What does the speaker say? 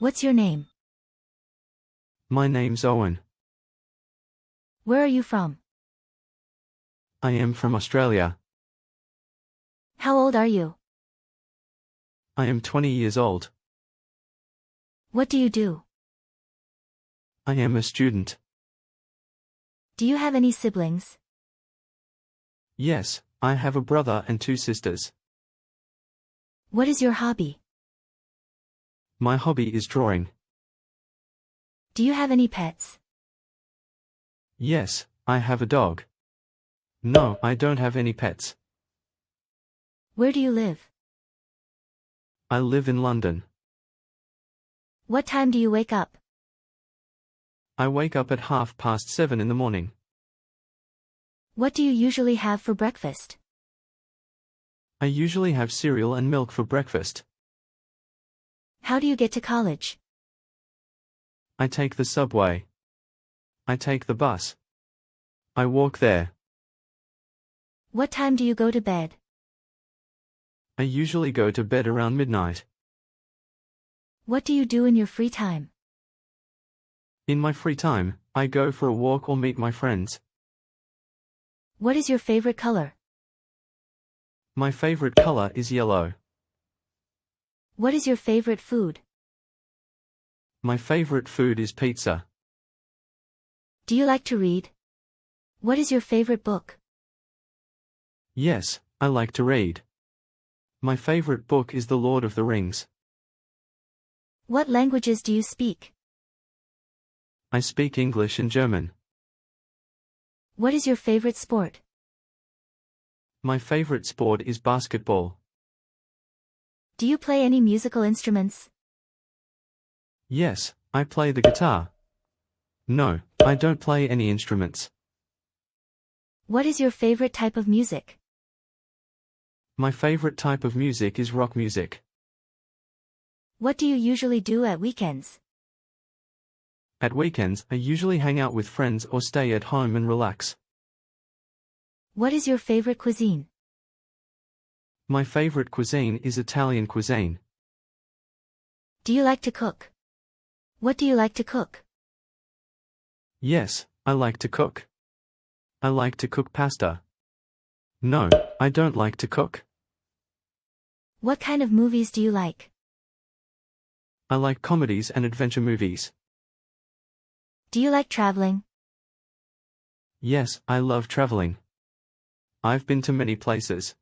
What's your name? My name's Owen. Where are you from? I am from Australia. How old are you? I am 20 years old. What do you do? I am a student. Do you have any siblings? Yes, I have a brother and two sisters. What is your hobby? My hobby is drawing. Do you have any pets? Yes, I have a dog. No, I don't have any pets. Where do you live? I live in London. What time do you wake up? I wake up at 7:30 in the morning. What do you usually have for breakfast? I usually have cereal and milk for breakfast. How do you get to college? I take the subway. I take the bus. I walk there. What time do you go to bed? I usually go to bed around midnight. What do you do in your free time? In my free time, I go for a walk or meet my friends. What is your favorite color? My favorite color is yellow. What is your favorite food? My favorite food is pizza. Do you like to read? What is your favorite book? Yes, I like to read. My favorite book is The Lord of the Rings. What languages do you speak? I speak English and German. What is your favorite sport? My favorite sport is basketball. Do you play any musical instruments? Yes, I play the guitar. No, I don't play any instruments. What is your favorite type of music? My favorite type of music is rock music. What do you usually do at weekends? At weekends, I usually hang out with friends or stay at home and relax. What is your favorite cuisine? My favorite cuisine is Italian cuisine. Do you like to cook? What do you like to cook? Yes, I like to cook. I like to cook pasta. No, I don't like to cook. What kind of movies do you like? I like comedies and adventure movies. Do you like traveling? Yes, I love traveling. I've been to many places.